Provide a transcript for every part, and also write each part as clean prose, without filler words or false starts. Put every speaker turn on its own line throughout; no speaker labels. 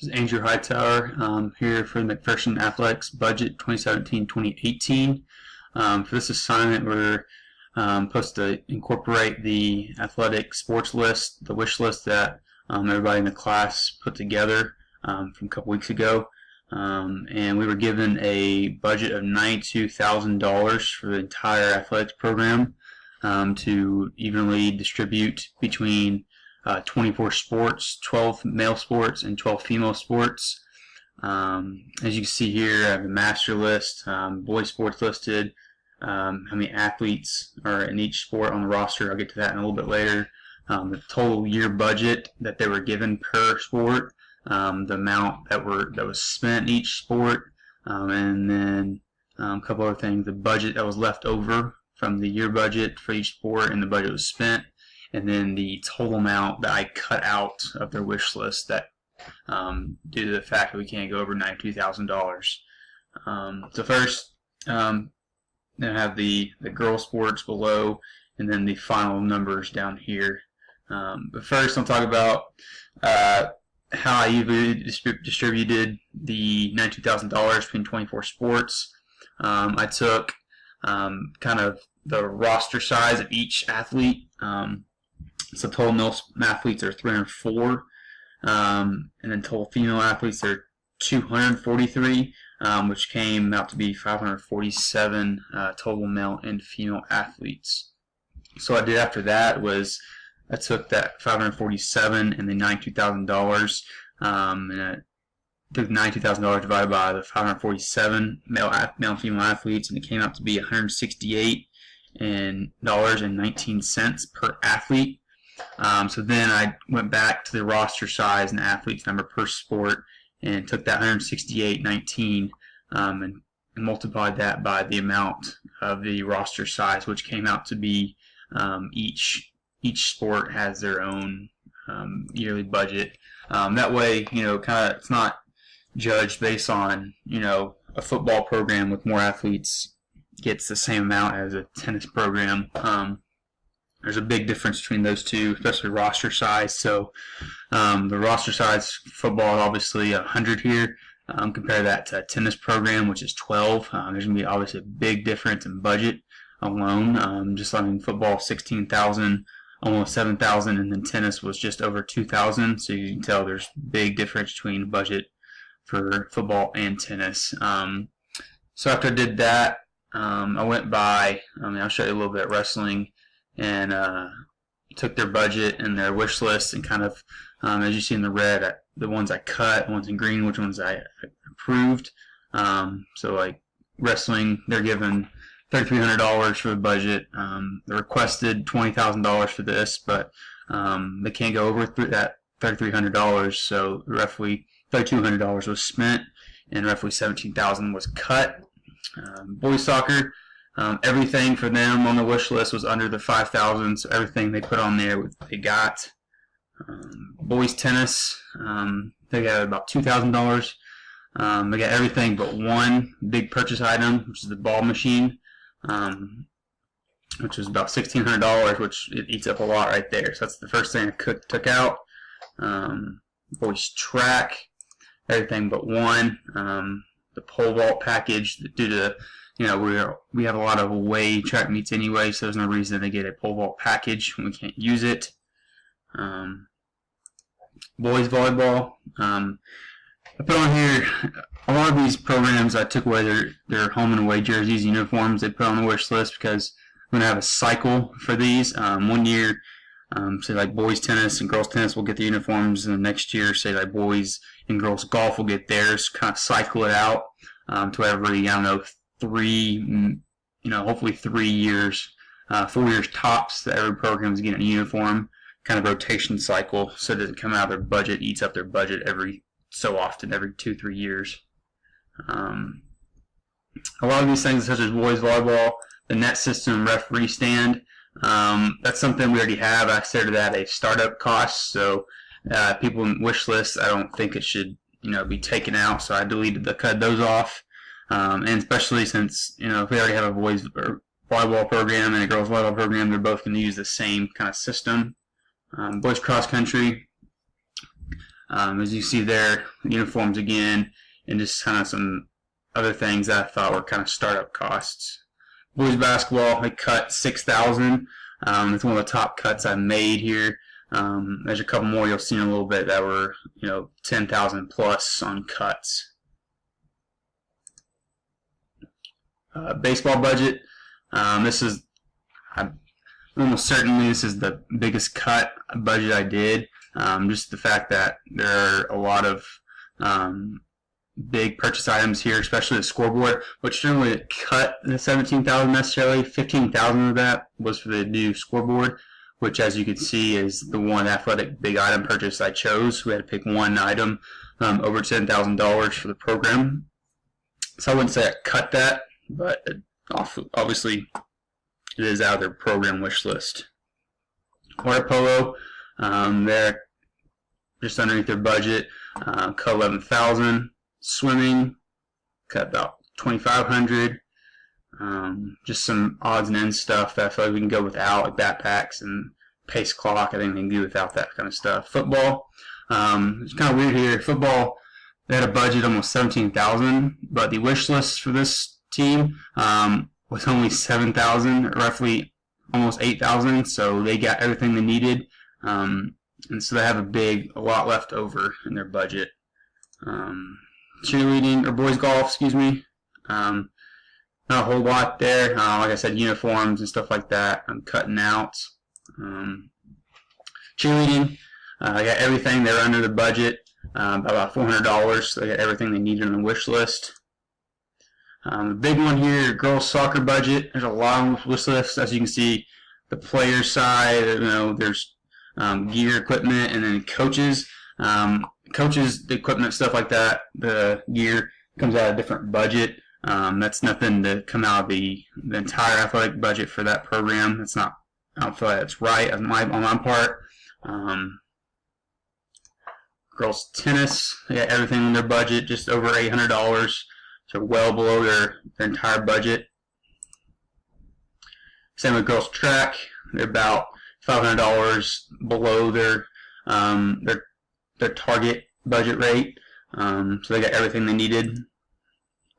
This is Andrew Hightower here for the McPherson Athletics Budget 2017-2018. For this assignment, we're supposed to incorporate the athletic sports list, the wish list that everybody in the class put together from a couple weeks ago. And we were given a budget of $92,000 for the entire athletics program to evenly distribute between 24 sports, 12 male sports, and 12 female sports. As you can see here, I have a master list, boys sports listed, how many athletes are in each sport on the roster. I'll get to that in a little bit later. The total year budget that they were given per sport, the amount that was spent in each sport, and then a couple other things. The budget that was left over from the year budget for each sport, and the budget was spent, and then the total amount that I cut out of their wish list that due to the fact that we can't go over $92,000. So first, then I have the girls sports below, and then the final numbers down here. But first, I'll talk about how I usually distributed the $92,000 between 24 sports. I took kind of the roster size of each athlete. So total male athletes are 304, and then total female athletes are 243, which came out to be 547 total male and female athletes. So what I did after that was I took that 547 and the $92,000, and I took $92,000 divided by the 547 male and female athletes, and it came out to be $168.19 per athlete. So then I went back to the roster size and athletes number per sport and took that $168.19 and multiplied that by the amount of the roster size, which came out to be each sport has their own yearly budget. That way, kind of it's not judged based on a football program with more athletes gets the same amount as a tennis program. There's a big difference between those two, especially roster size. So the roster size for football is obviously 100 here. Compare that to a tennis program, which is 12. There's going to be obviously a big difference in budget alone. Just like in football, 16,000, almost 7,000, and then tennis was just over 2,000. So you can tell there's a big difference between the budget for football and tennis. So after I did that, I went by, I'll show you a little bit of wrestling, and took their budget and their wish list and kind of, as you see in the red, the ones I cut, the ones in green, which ones I approved. So like wrestling, they're given $3,300 for the budget. They requested $20,000 for this, but they can't go over that $3,300, so roughly $3,200 was spent and roughly $17,000 was cut. Boys soccer, everything for them on the wish list was under the $5,000, so everything they put on there they got. Boys tennis, they got about $2,000. They got everything but one big purchase item, which is the ball machine, which was about $1,600, which it eats up a lot right there. So that's the first thing I took out. Boys track, everything but one. The pole vault package, due to we have a lot of away track meets anyway, so there's no reason to get a pole vault package when we can't use it. Boys volleyball, I put on here a lot of these programs. I took away their home and away jerseys, uniforms they put on the wish list because we're gonna have a cycle for these. 1 year, say like boys tennis and girls tennis will get the uniforms, and the next year, say like boys and girls golf will get theirs. Kind of cycle it out to every hopefully 3 years, 4 years tops, that every program is getting a uniform. Kind of rotation cycle, so it doesn't come out of their budget, eats up their budget every so often, every 2-3 years. A lot of these things, such as boys volleyball, the net system, referee stand, that's something we already have. I consider that a startup cost, so people in wish lists, I don't think it should be taken out, so I cut those off. And especially since if we already have a boys volleyball program and a girls volleyball program, they're both going to use the same kind of system. Boys cross country, As you see there, uniforms again, and just kind of some other things that I thought were kind of startup costs. Boys basketball, I cut $6,000. It's one of the top cuts I made here. There's a couple more you'll see in a little bit that were, $10,000 plus on cuts. Baseball budget. I'm almost certainly this is the biggest cut budget I did. Just the fact that there are a lot of big purchase items here, especially the scoreboard, which didn't really cut the $17,000 necessarily. $15,000 of that was for the new scoreboard, which, as you can see, is the one athletic big item purchase I chose. We had to pick one item over $10,000 for the program. So I wouldn't say I cut that, but obviously it is out of their program wish list. Water polo, they're just underneath their budget, cut $11,000. Swimming, cut about $2,500. Just some odds and ends stuff that I feel like we can go without, like backpacks and pace clock. I think we can do without that kind of stuff. Football, it's kind of weird here. Football, they had a budget almost $17,000, but the wish list for this team was only $7,000, roughly almost $8,000. So they got everything they needed, and so they have a lot left over in their budget. Cheerleading, or boys golf, excuse me. Not a whole lot there. Like I said, uniforms and stuff like that I'm cutting out. Cheerleading, I got everything. They're under the budget, about $400. So they got everything they needed on the wish list. The big one here, girls soccer budget. There's a lot on the wish list. As you can see, the player side, there's gear, equipment, and then coaches. Coaches, the equipment, stuff like that, the gear comes out of a different budget. That's nothing to come out of the entire athletic budget for that program. That's not, I don't feel like that's right on my part. Girls tennis, they got everything in their budget, just over $800, so well below their entire budget. Same with girls track, they're about $500 below their target budget rate, so they got everything they needed.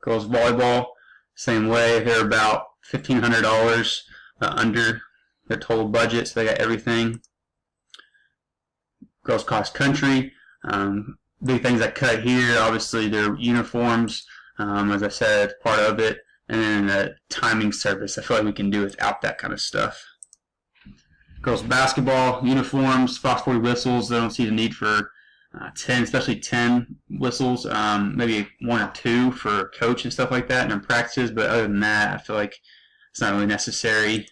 Girls volleyball, same way, they're about $1,500 under their total budget, so they got everything. Girls cross country, big things I cut here, obviously their uniforms, as I said, part of it, and then the timing service. I feel like we can do without that kind of stuff. Girls basketball, uniforms, Fox 40 whistles, they don't see the need for 10, especially 10 whistles, maybe 1 or 2 for coach and stuff like that in practices, but other than that, I feel like it's not really necessary.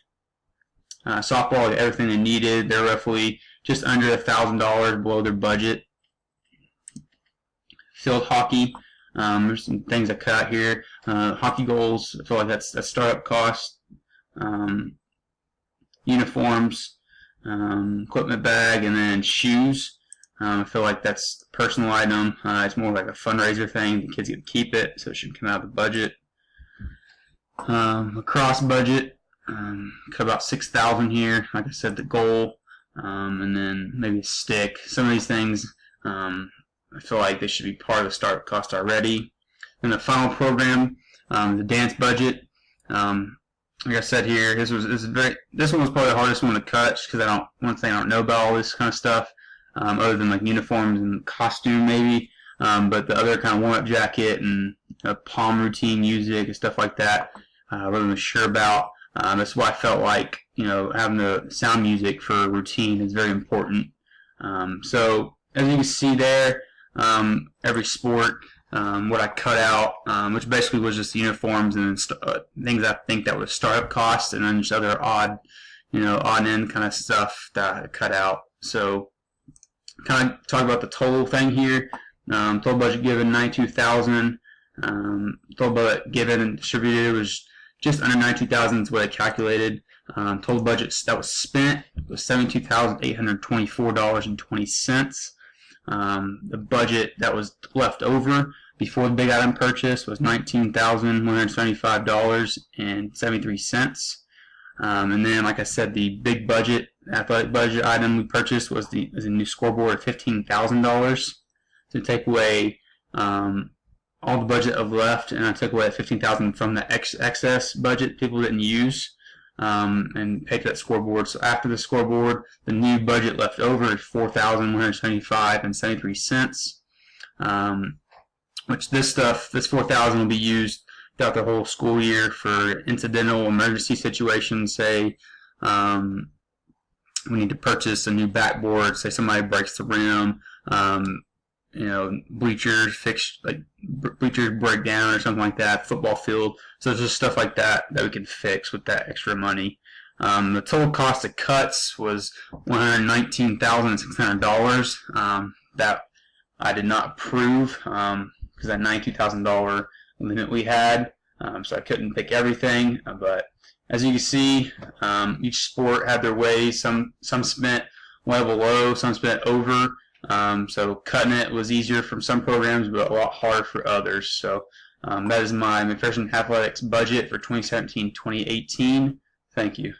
Softball, got everything they needed. They're roughly just under $1,000 below their budget. Field hockey, there's some things I cut out here. Hockey goals, I feel like that's startup cost. Uniforms, equipment bag, and then shoes. I feel like that's a personal item. It's more like a fundraiser thing. The kids get to keep it, so it should come out of the budget. Lacrosse budget, cut about $6,000 here. Like I said, the goal, and then maybe a stick. Some of these things, I feel like they should be part of the startup cost already. Then the final program, the dance budget. Like I said here, this one was probably the hardest one to cut because one thing I don't know about all this kind of stuff. Other than like uniforms and costume maybe, but the other kind of warm-up jacket and palm routine music and stuff like that, I wasn't sure about. That's why I felt like having the sound music for routine is very important. So as you can see there, every sport, what I cut out, which basically was just the uniforms and things I think that was startup costs, and then just other odd end kind of stuff that I cut out. So kind of talk about the total thing here. Total budget given $92,000. Total budget given and distributed was just under $92,000 is what I calculated. Total budget that was spent was $72,824.20. The budget that was left over before the big item purchase was $19,175.73. And then, like I said, the big budget, athletic budget item we purchased was a new scoreboard of $15,000. to take away all the budget of left, and I took away $15,000 from the excess budget people didn't use, and paid for that scoreboard. So after the scoreboard, the new budget left over is $4,175.73. Which this $4,000 will be used throughout the whole school year for incidental emergency situations. Say we need to purchase a new backboard. Say somebody breaks the rim. Bleachers bleachers break down or something like that, football field. So it's just stuff like that we can fix with that extra money. The total cost of cuts was $119,600. That I did not approve because that $92,000 limit we had, so I couldn't pick everything. But as you can see, each sport had their ways. Some spent well below, some spent over. So cutting it was easier from some programs, but a lot harder for others. So that is my McPherson Athletics budget for 2017-2018. Thank you.